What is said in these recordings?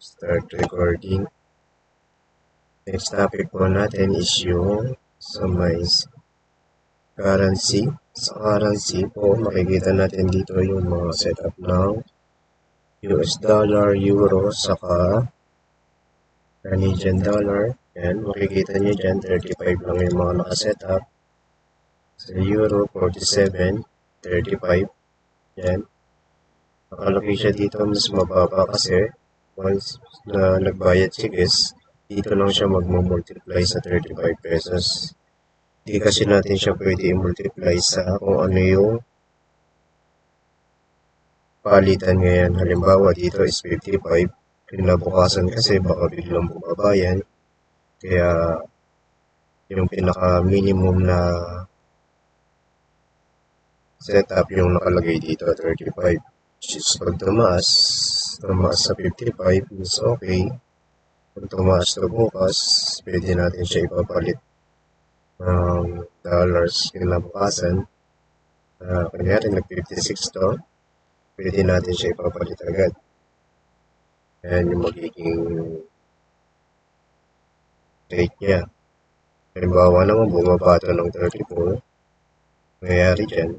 Start recording. Next topic po natin is yung sa may currency. Sa currency po, makikita natin dito yung mga setup ng US dollar, euro, saka Canadian dollar. Yan, makikita nyo dyan, 35 lang yung mga nakasetup. Sa euro, 47, 35. Yan. Nakalagay siya dito mas mababa kasi once na nagbayad si guest, dito lang siya magmumultiply sa 35 pesos. Di kasi natin siya pwede i-multiply sa kung ano yung palitan ngayon. Halimbawa, dito is 55. Kinabukasan kasi baka biglang bumaba yan. Kaya yung pinaka-minimum na setup yung nakalagay dito, 35. Which is pag tumaas sa 55 is okay. Kung tumaas na bukas, pwede natin siya ipapalit ng dollars kinabukasan. Kunyari nag-56 to, pwede natin siya ipapalit agad. Ayan yung magiging rate niya. Halimbawa naman, bumaba ito ng 34. Nangyayari dyan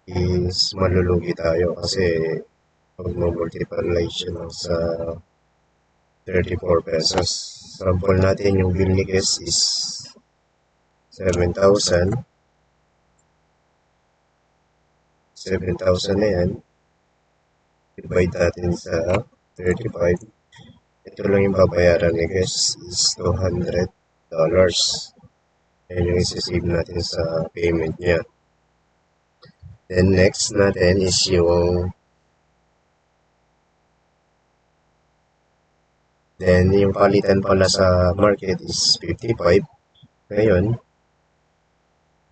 is malulugi tayo kasi pag multiply siya lang sa 34 pesos. Sample natin yung bill ni guest is 7,000. 7,000 na yan. Divide natin sa 35. Ito lang yung babayaran ni guest is $200. Yan yung isi-save natin sa payment niya. Then next natin is yung palitan pala sa market is 55. Ngayon,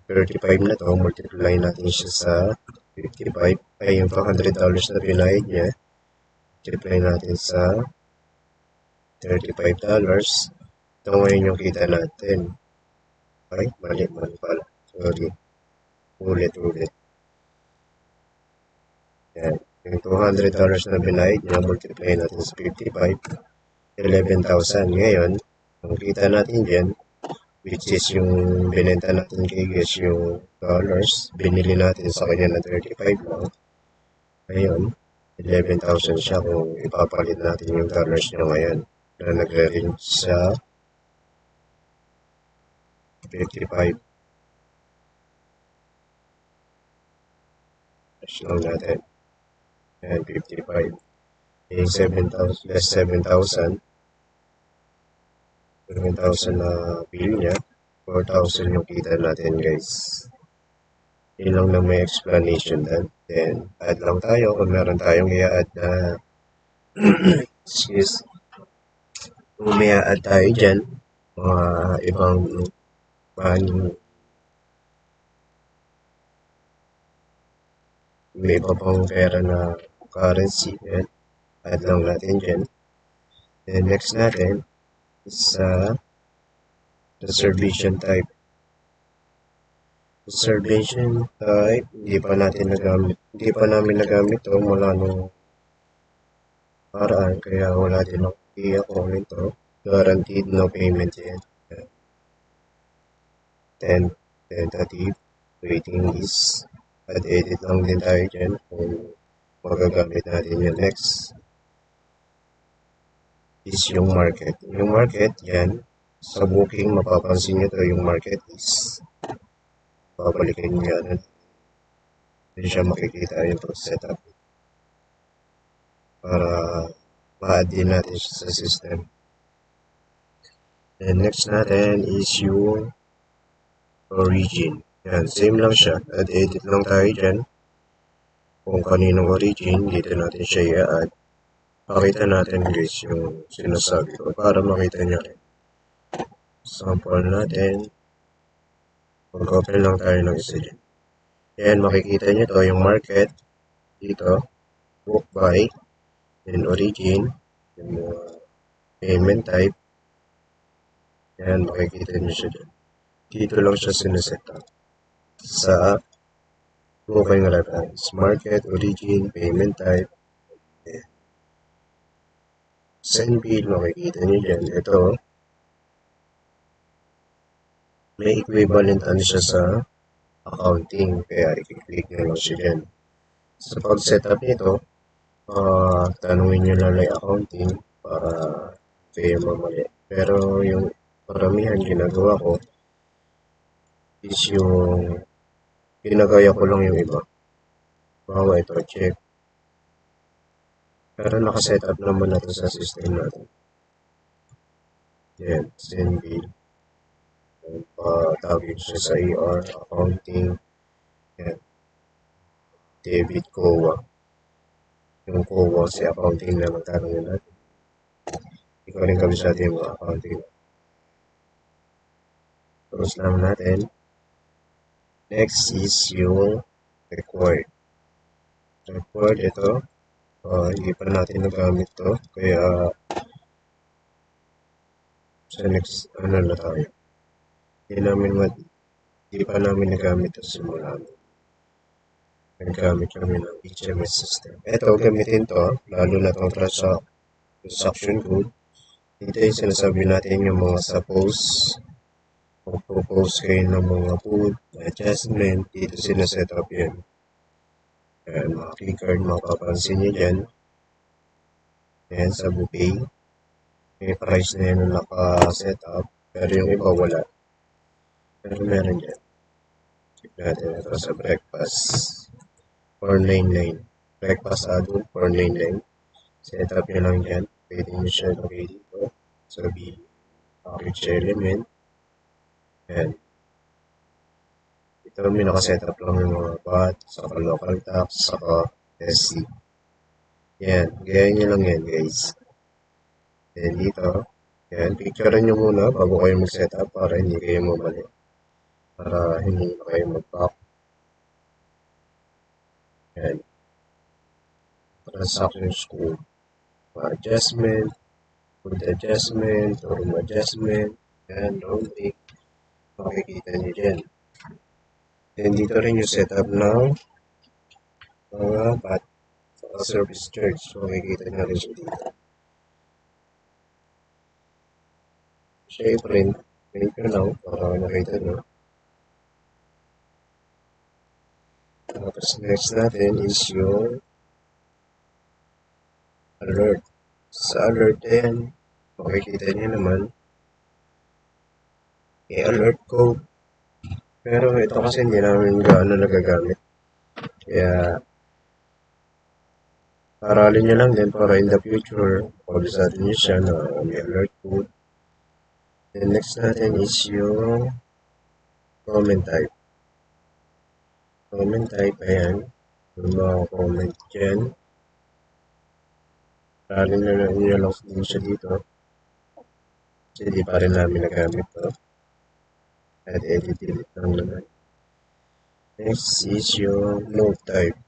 35 na to, multiply natin siya sa 55. Ay, yung $200 na binayad niya, multiply natin sa $35. Ito ngayon yung kita natin. Ay, mali pala. Sorry. Ulit. Yan. Yung $200 na binayad niya, multiply natin sa 55. 11,000. Ngayon, ang kita natin dyan, which is yung binenta natin kay guest yung dollars, binili natin sa kanya na 35 lang. Ngayon, 11,000 siya kung ipapalit natin yung dollars niya ngayon na nagre-range sa 55. Cash lang natin. Ayan, 55. Yung 7,000 less 7,000. 7,000 na bill niya. 4,000 yung kita natin, guys. Yun lang na may explanation din. Then, add lang tayo kung meron tayong i-add na excuse. Kung may add tayo dyan, mga ibang may iba pang pera na currency. Yan. Add lang natin dyan. Then, next natin is reservation type. Reservation type, hindi pa namin nagamit to mula nung paraan, kaya wala din ako nito. Guaranteed no payment yan. Then, tentative waiting list. At edit lang din tayo dyan kung magagamit natin yung next is yung market. Yung market, yan. Sa booking, mapapansin nyo to yung market is babalikin nyo yan. Hindi siya makikita yung setup para ma-add din natin siya sa system. Then next natin is yung origin. Yan, same lang siya. Add edit lang tayo dyan. Kung kaninong origin, dito natin siya i-add. Pakita natin guys yung sinasabi ko para makita nyo rin. Sample natin. Mag-open lang tayo ng isa dyan. Yan, makikita nyo to yung market. Dito, book by, then origin, yung payment type. Yan, makikita nyo siya dyan. Dito lang siya sineset up. Sa booking reference, market, origin, payment type. send bill, makikita nyo dyan. Ito, may equivalent ano siya sa accounting, kaya i-click nyo lang siya dyan. Sa pag-setup nito, tanungin nyo lang like accounting para kayo mamali. Pero yung paramihan ginagawa ko is yung ginagaya ko lang yung iba. Bawa ito, check. Pero nakasetup naman natin sa system natin. Yan, send bill. Tawag siya sa AR, accounting. Yan, debit COA. Yung COA si accounting na magtanongin natin. Ikaw rin kabisado yung mga accounting. Close lang natin. Next is yung required. Required ito. Hindi pa natin nagamit to. Kaya sa next ano na tayo. Hindi pa namin nagamit ito simula. Naggamit kami ng HMS system. Ito, gamitin to. Lalo na itong transaction code. Dito yung sinasabi natin yung mga suppose. Mag-propose kayo ng mga food, adjustment. Dito sinaset up yan. Ayan, mga keycard, mapapansin nyo dyan. Ayan, sa buffet. May price na yan na naka-set up. Pero yung iba wala. Pero meron dyan. Check natin ito sa breakfast. 499. Breakfast adult 499. Set up nyo lang dyan. Pwede nyo siya lagay dito. Sa bill. Package element. Ayan. Ito may nakaset up lang yung mga VAT, saka local tax, saka SC. Yan. Gaya nyo lang yan guys. Then dito. Yan. Picturean nyo muna bago kayo mag-set up para hindi kayo mamali. Para hindi na kayo mag-back. Yan. Transaction scope. Adjustment. Food adjustment. Room adjustment. Yan. Laundry. Makikita nyo dyan. Then dito rin yung setup ng mga VAT saka service charge. Makikita nyo rin siya dito. Siya i-print. Print nyo lang para nakita nyo. Tapos next natin is yung alert. Sa alert din, makikita nyo naman i-alert code. Pero ito kasi hindi namin gaano nagagamit. Kaya aralin nyo lang din para in the future, kabisado nyo siya na may alert code. Then next natin is yung comment type. Comment type, ayan. Yung mga comment dyan. Aralin nyo lang din siya dito. Kasi di pa rin namin nagamit to. At edit lang naman. Next is yung note type.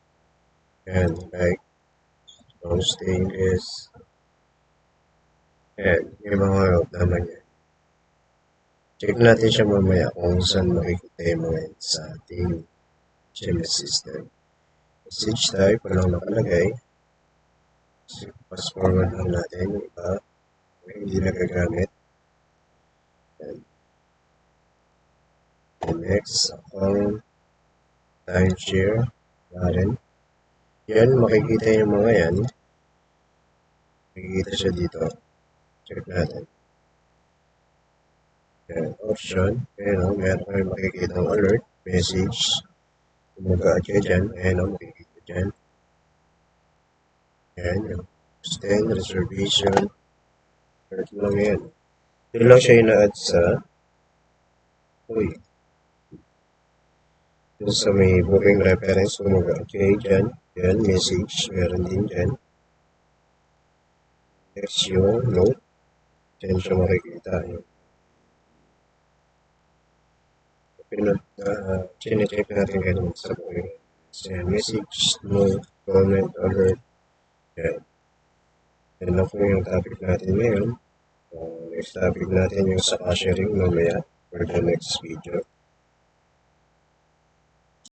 Ayan, like, long stainless. Ayan, yung mga note naman yan. Check natin siya mamaya kung saan makikita yung mga yan sa ating HMS system. Message type, walang nakalagay. Fast forward lang natin yung iba. Hindi nagagamit. Ayan. Next, account, timeshare, narin. Yan, makikita yung mga yan. Makikita siya dito. Check natin. Yan, option. Ayan, meron kayo makikita ng alert, message. Kung mag-a-add kayo dyan, ayan, makikita dyan. Ayan, yung extend, reservation. Alert lang yan. Ito lang siya ina-add sa dun sa may booking reference kung mag-a-add kayo dyan. Yan, message. Meron din dyan. Next yung note. Dyan siya makikita. Chinecheck natin ganun sa booking. So, message, note, comment, alert. Yan. Yan na po yung topic natin ngayon. Next topic natin yung sa cashiering mamaya for the next video.